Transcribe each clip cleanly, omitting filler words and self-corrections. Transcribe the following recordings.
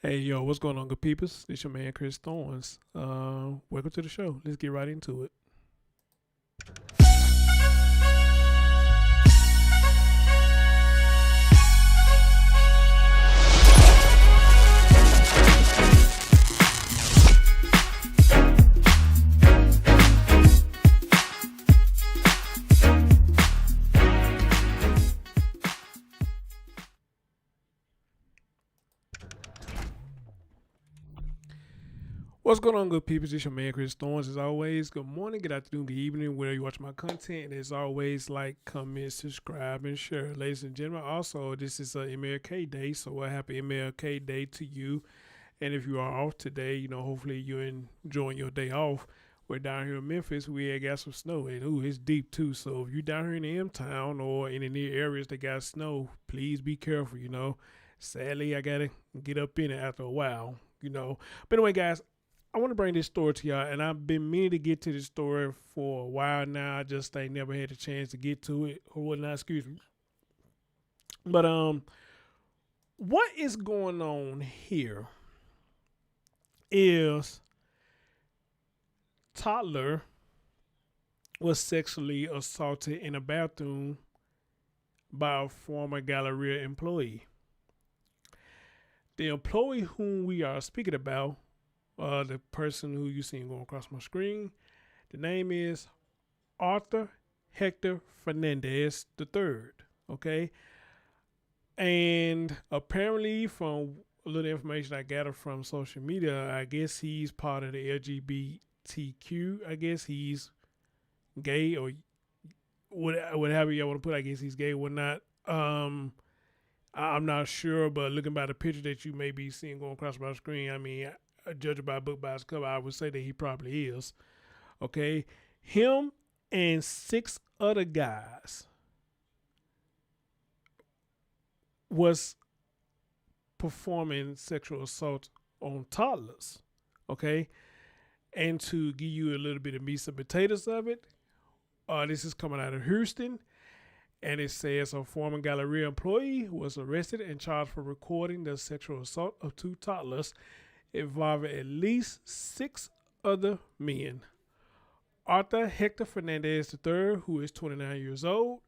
Hey, yo, what's going on, good peoples? It's your man, Chris Thorns. Welcome to the show. Let's get right into it. What's going on, good peoples? It's your man, Chris Thorns. As always, good morning, good afternoon, good evening, wherever you watch my content. And as always, like, comment, subscribe, and share. Ladies and gentlemen, also, this is MLK Day, so a happy MLK Day to you. And if you are off today, hopefully you're enjoying your day off. We're down here in Memphis. We had got some snow, and it's deep too. So if you're down here in the M Town or in the near areas that got snow, please be careful. Sadly, I gotta get up in it after a while. But anyway, guys, I want to bring this story to y'all, and I've been meaning to get to this story for a while now. I just ain't never had a chance to get to it or whatnot. Excuse me. But what is going on here is Toddler was sexually assaulted in a bathroom by a former Galleria employee. The employee whom we are speaking about, the person who you see going across my screen, the name is Arthur Hector Fernandez III. Okay. And apparently, from a little information I gathered from social media, I guess he's part of the LGBTQ. I guess he's gay or whatever you want to put. I guess he's gay or not. I'm not sure, but looking by the picture that you may be seeing going across my screen, I mean, judging by a book by its cover, I would say that he probably is. Okay, him and six other guys was performing sexual assault on toddlers. Okay, and to give you a little bit of meat and potatoes of it, this is coming out of Houston. And it says a former Galleria employee was arrested and charged for recording the sexual assault of two toddlers involving at least six other men. Arthur Hector Fernandez III, who is 29 years old,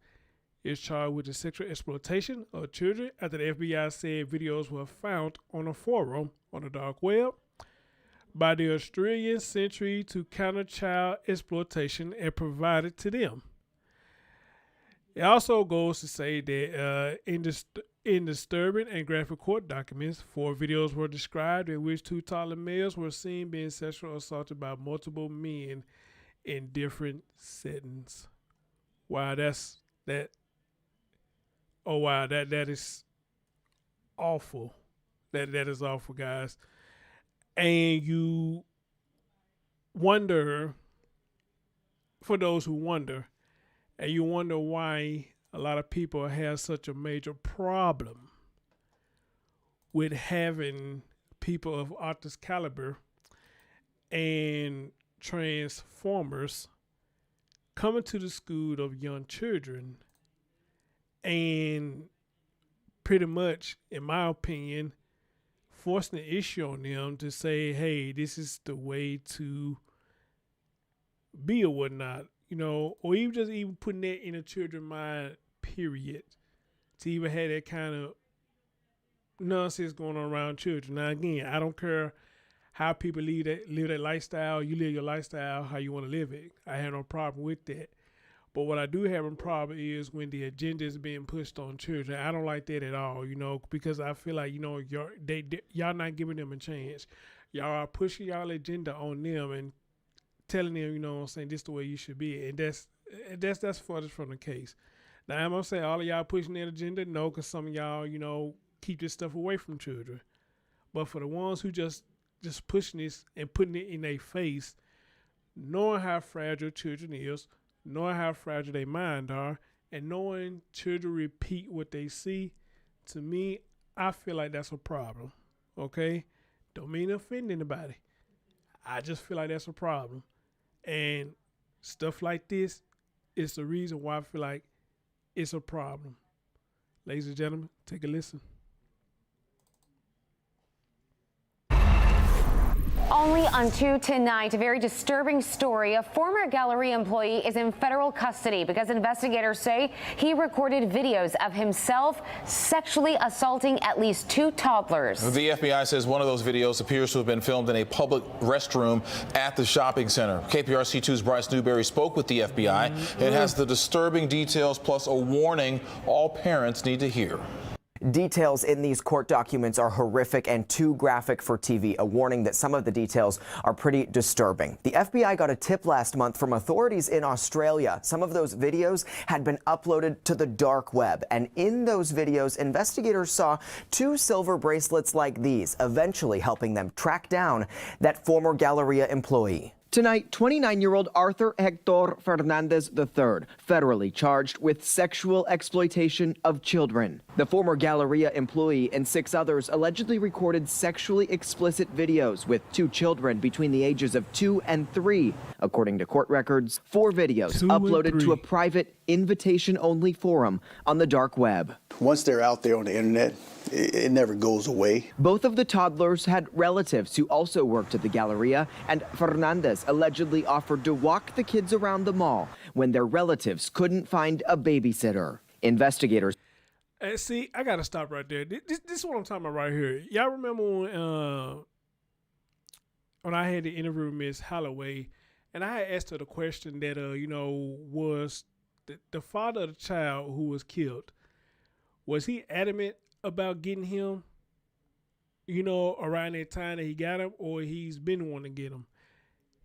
is charged with the sexual exploitation of children after the FBI said videos were found on a forum on the dark web by the Australian Centre to Counter Child Exploitation and provided to them. It also goes to say that in disturbing and graphic court documents, 4 videos were described in which 2 toddler males were seen being sexually assaulted by multiple men in different settings. Wow, that's that. Oh wow, that is awful. That is awful, guys. And you wonder, for those who wonder, and you wonder why a lot of people have such a major problem with having people of Arthur's caliber and transformers coming to the school of young children and pretty much, in my opinion, forcing the issue on them to say, hey, this is the way to be or whatnot. Or even just even putting that in a children's mind, period, to even have that kind of nonsense going on around children. Now, again, I don't care how people live that lifestyle. You live your lifestyle how you want to live it. I have no problem with that. But what I do have a problem is when the agenda is being pushed on children. I don't like that at all, because I feel like, y'all not giving them a chance. Y'all are pushing y'all agenda on them and telling them, saying this the way you should be. And that's furthest from the case. Now, I'm going to say all of y'all pushing that agenda? No, because some of y'all, keep this stuff away from children. But for the ones who just pushing this and putting it in their face, knowing how fragile children is, knowing how fragile their mind are, and knowing children repeat what they see, to me, I feel like that's a problem. Okay? Don't mean to offend anybody. I just feel like that's a problem. And stuff like this is the reason why I feel like it's a problem. Ladies and gentlemen, take a listen. Only on 2 tonight, a very disturbing story. A former Galleria employee is in federal custody because investigators say he recorded videos of himself sexually assaulting at least 2 toddlers. The FBI says one of those videos appears to have been filmed in a public restroom at the shopping center. KPRC2's Bryce Newberry spoke with the FBI. It has the disturbing details plus a warning all parents need to hear. Details in these court documents are horrific and too graphic for TV, a warning that some of the details are pretty disturbing. The FBI got a tip last month from authorities in Australia. Some of those videos had been uploaded to the dark web, and in those videos, investigators saw 2 silver bracelets like these, eventually helping them track down that former Galleria employee. Tonight, 29-year-old Arthur Hector Fernandez III, federally charged with sexual exploitation of children. The former Galleria employee and 6 others allegedly recorded sexually explicit videos with 2 children between the ages of 2 and 3. According to court records, 4 videos uploaded to a private invitation-only forum on the dark web. Once they're out there on the internet, it never goes away. Both of the toddlers had relatives who also worked at the Galleria, and Fernandez allegedly offered to walk the kids around the mall when their relatives couldn't find a babysitter. Investigators. See, I gotta stop right there. This is what I'm talking about right here. Y'all remember when I had the interview with Miss Holloway, and I had asked her the question that was the father of the child who was killed, was he adamant about getting him, around that time that he got him, or he's been wanting to get him?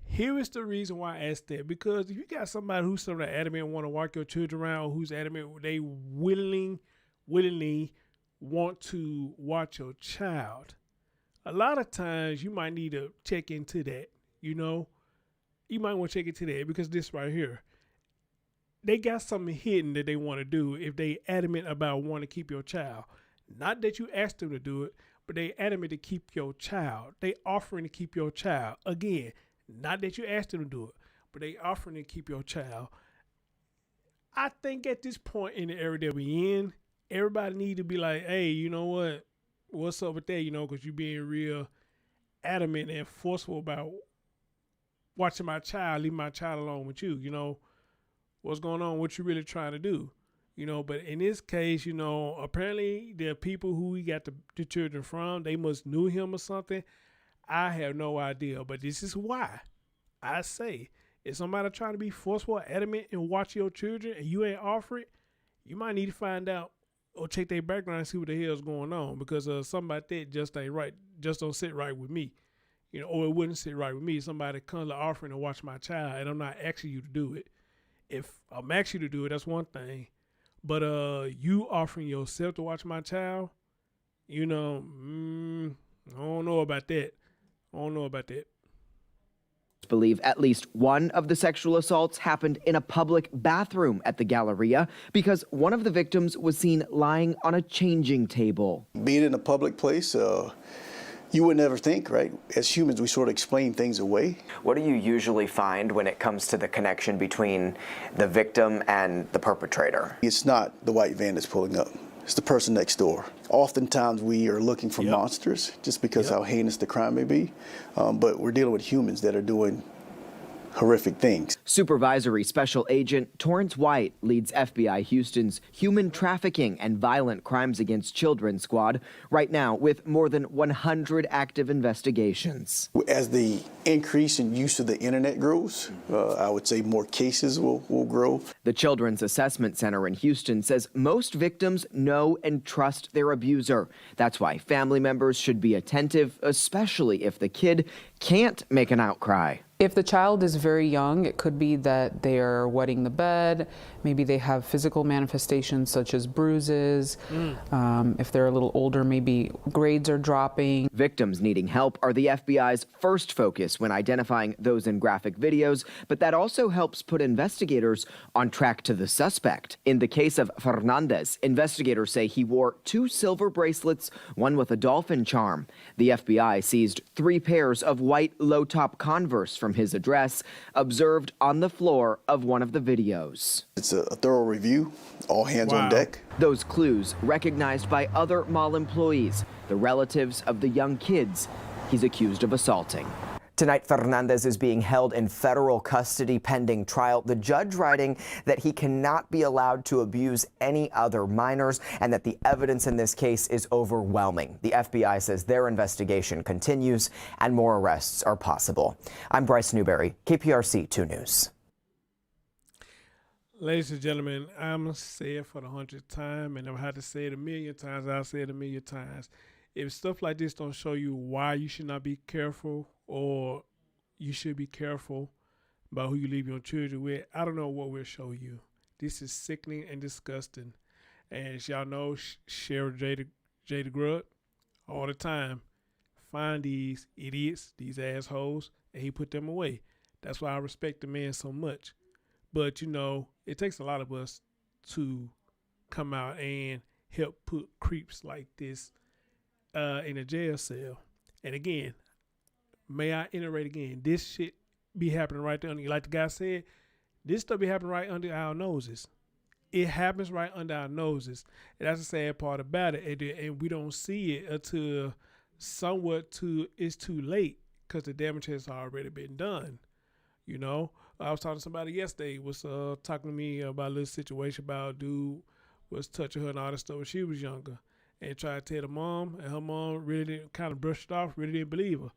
Here is the reason why I asked that, because if you got somebody who's sort of adamant want to walk your children around, who's adamant they willingly want to watch your child, a lot of times you might need to check into that. You might want to check into that, because this right here, they got something hidden that they want to do if they adamant about wanting to keep your child. Not that you asked them to do it, but they adamant to keep your child. They offering to keep your child. Again, not that you asked them to do it, but they offering to keep your child. I think at this point in the era that we in, everybody need to be like, hey, you know what? What's up with that? Because you being real adamant and forceful about watching my child, leave my child alone with you. What's going on? What you really trying to do? But in this case, apparently the people who he got the children from, they must knew him or something. I have no idea, but this is why I say, if somebody trying to be forceful, adamant, and watch your children, and you ain't offer it, you might need to find out or check their background and see what the hell's going on, because something like that just ain't right, just don't sit right with me, or it wouldn't sit right with me. Somebody comes offering to watch my child, and I'm not asking you to do it. If I'm asking you to do it, that's one thing. But you offering yourself to watch my child, I don't know about that. Believe at least one of the sexual assaults happened in a public bathroom at the Galleria, because one of the victims was seen lying on a changing table. Being in a public place, you would never think, right? As humans, we sort of explain things away. What do you usually find when it comes to the connection between the victim and the perpetrator? It's not the white van that's pulling up. It's the person next door. Oftentimes we are looking for monsters just because how heinous the crime may be, but we're dealing with humans that are doing horrific things. Supervisory Special Agent Torrance White leads FBI Houston's Human Trafficking and Violent Crimes Against Children squad right now with more than 100 active investigations. As the increase in use of the internet grows, I would say more cases will grow. The Children's Assessment Center in Houston says most victims know and trust their abuser. That's why family members should be attentive, especially if the kid can't make an outcry. If the child is very young, it could be that they are wetting the bed. Maybe they have physical manifestations such as bruises. If they're a little older, maybe grades are dropping. Victims needing help are the FBI's first focus when identifying those in graphic videos, but that also helps put investigators on track to the suspect. In the case of Fernandez, investigators say he wore 2 silver bracelets, one with a dolphin charm. The FBI seized 3 pairs of white low-top Converse from his address, observed on the floor of one of the videos. It's a thorough review, all hands on deck. Those clues recognized by other mall employees, the relatives of the young kids he's accused of assaulting. Tonight, Fernandez is being held in federal custody pending trial. The judge writing that he cannot be allowed to abuse any other minors and that the evidence in this case is overwhelming. The FBI says their investigation continues and more arrests are possible. I'm Bryce Newberry, KPRC 2 News. Ladies and gentlemen, I'm going to say it for the 100th time, and I've had to say it a million times. I'll say it a million times. If stuff like this don't show you why you should not be careful or you should be careful about who you leave your children with, I don't know what we'll show you. This is sickening and disgusting. And as y'all know, Sheriff Jay DeGrut all the time find these idiots, these assholes, and he put them away. That's why I respect the man so much. But, you know, it takes a lot of us to come out and help put creeps like this in a jail cell. And again, may I iterate again, this shit be happening right there. Like the guy said, this stuff be happening right under our noses. It happens right under our noses. And that's the sad part about it. And we don't see it until it's too late because the damage has already been done. You know, I was talking to somebody yesterday, was talking to me about a little situation about a dude was touching her and all that stuff when she was younger. And tried to tell the mom, and her mom really didn't, kind of brushed it off, really didn't believe her,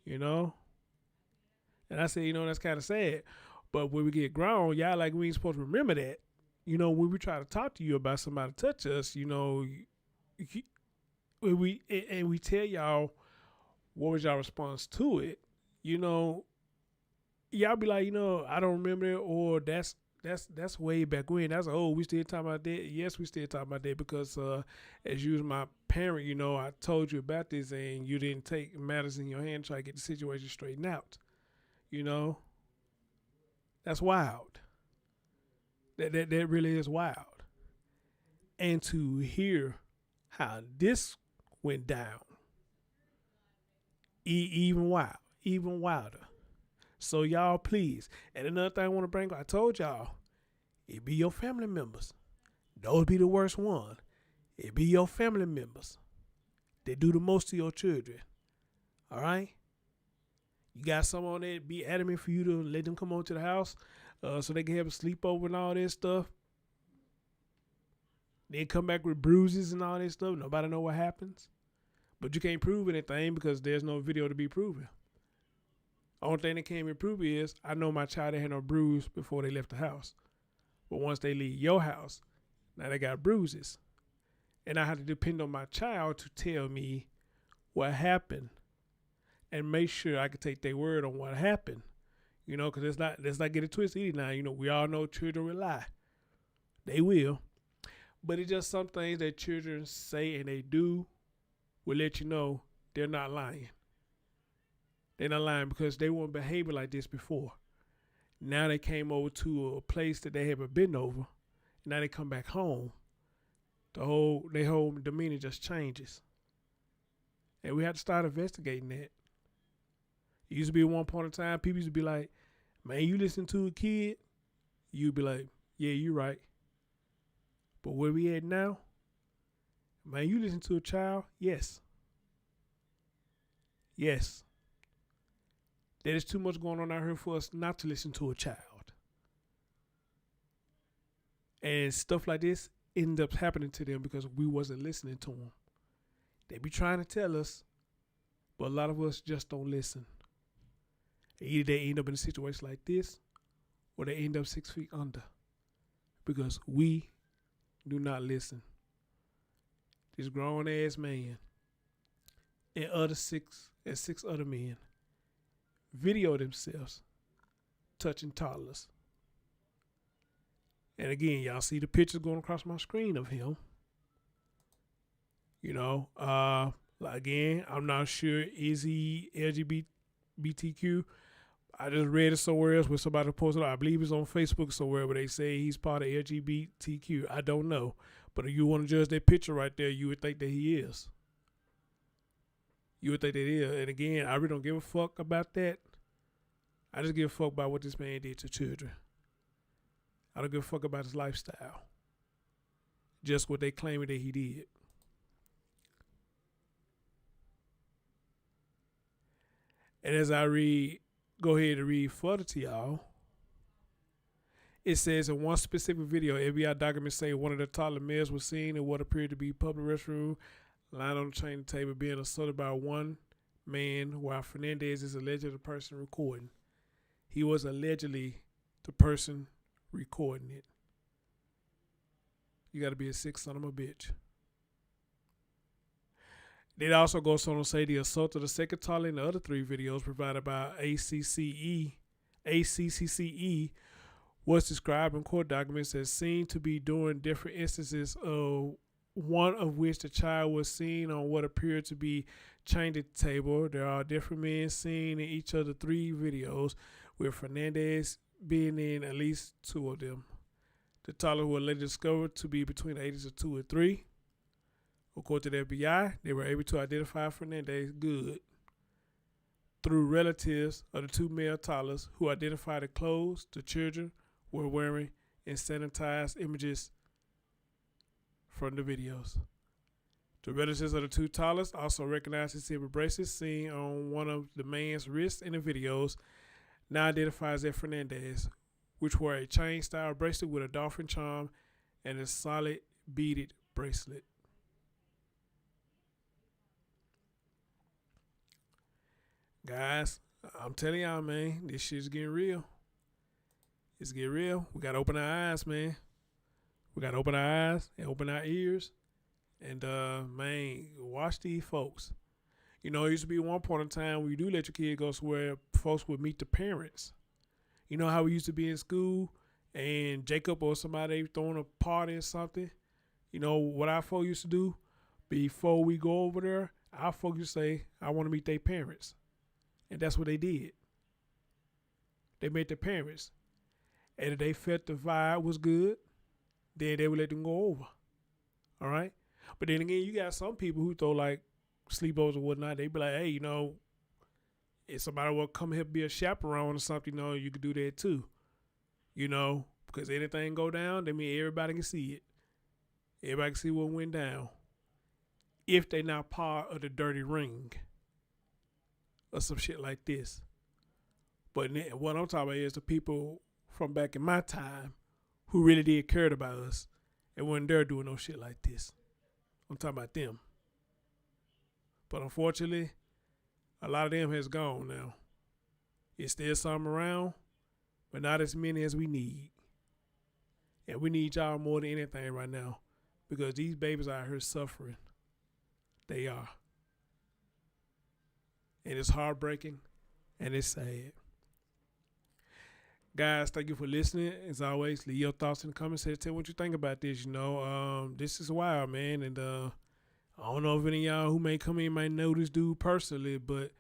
you know? And I said, you know, that's kind of sad. But when we get grown, y'all like we ain't supposed to remember that. You know, when we try to talk to you about somebody touch us, you know, we tell y'all what was y'all response to it, you know, y'all be like, you know, I don't remember it, or that's way back when. That's we still talking about that. Yes, we still talking about that because as you was my parent, you know, I told you about this and you didn't take matters in your hand and try to get the situation straightened out. You know, that's wild. That really is wild. And to hear how this went down, even wilder. So y'all, please. And another thing I want to bring up, I told y'all, it be your family members. Those be the worst one. It be your family members. They do the most to your children. All right? You got someone that be adamant for you to let them come over to the house so they can have a sleepover and all that stuff. They come back with bruises and all that stuff. Nobody know what happens. But you can't prove anything because there's no video to be proven. Only thing that can't be proven is I know my child had no bruise before they left the house. But once they leave your house, now they got bruises. And I have to depend on my child to tell me what happened and make sure I can take their word on what happened. You know, because let's not get it twisted either now. You know, we all know children will lie. They will. But it's just some things that children say and they do will let you know they're not lying. They're not lying because they weren't behaving like this before. Now they came over to a place that they haven't been over. Now they come back home. Their whole demeanor just changes. And we have to start investigating that. It used to be at one point in time, people used to be like, man, you listen to a kid, you'd be like, yeah, you're right. But where we at now, man, you listen to a child, yes. Yes. There's too much going on out here for us not to listen to a child. And stuff like this ends up happening to them because we wasn't listening to them. They be trying to tell us, but a lot of us just don't listen. Either they end up in a situation like this, or they end up 6 feet under. Because we do not listen. This grown ass man and six other men video themselves touching toddlers. And again, y'all see the pictures going across my screen of him. You know, again, I'm not sure, is he LGBTQ? I just read it somewhere else where somebody posted it. I believe it's on Facebook somewhere where they say he's part of LGBTQ. I don't know. But if you want to judge that picture right there, you would think that he is. You would think that he is. And again, I really don't give a fuck about that. I just give a fuck about what this man did to children. I don't give a fuck about his lifestyle. Just what they claiming that he did. And as I go ahead and read further to y'all. It says in one specific video, FBI documents say one of the toddler males was seen in what appeared to be public restroom, lying on the chamber table, being assaulted by one man, while Fernandez is allegedly the person recording. He was allegedly the person recording it. You got to be a sick son of a bitch. It also goes on to say the assault of the second toddler in the other 3 videos provided by ACCCE was described in court documents as seen to be during different instances, of one of which the child was seen on what appeared to be chained at the table. There are different men seen in each of the 3 videos, with Fernandez being in at least 2 of them. The toddler were later discovered to be between the ages of 2 and 3. According to the FBI, they were able to identify Fernandez good through relatives of the 2 male toddlers who identified the clothes the children were wearing and sanitized images from the videos. The relatives of the 2 toddlers also recognized the silver bracelets seen on one of the man's wrists in the videos, now identified as Fernandez, which were a chain-style bracelet with a dolphin charm and a solid beaded bracelet. Guys, I'm telling y'all, man, this shit's getting real. It's getting real. We got to open our eyes, man. We got to open our eyes and open our ears. And, man, watch these folks. You know, it used to be one point in time where you do let your kid go somewhere, folks would meet the parents. You know how we used to be in school and Jacob or somebody throwing a party or something? You know what our folks used to do? Before we go over there, our folks used to say, I want to meet their parents. And that's what they did. They met their parents. And if they felt the vibe was good, then they would let them go over. All right? But then again, you got some people who throw like sleepovers or whatnot. They be like, hey, you know, if somebody will come here be a chaperone or something, you know, you could do that too. You know, because anything go down, that mean everybody can see it. Everybody can see what went down. If they not part of the dirty ring or some shit like this. But what I'm talking about is the people from back in my time who really did cared about us and wasn't there doing no shit like this. I'm talking about them. But unfortunately, a lot of them has gone now. It's still some around, but not as many as we need. And we need y'all more than anything right now because these babies out here suffering. They are. And it's heartbreaking and it's sad. Guys, thank you for listening. As always, leave your thoughts in the comments. Tell what you think about this. You know, this is wild, man. And I don't know if any of y'all who may come in might know this dude personally, but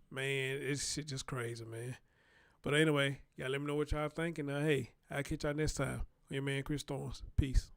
man, it's shit just crazy, man. But anyway, y'all let me know what y'all think. And hey, I'll catch y'all next time. Your man, Chris Storms. Peace.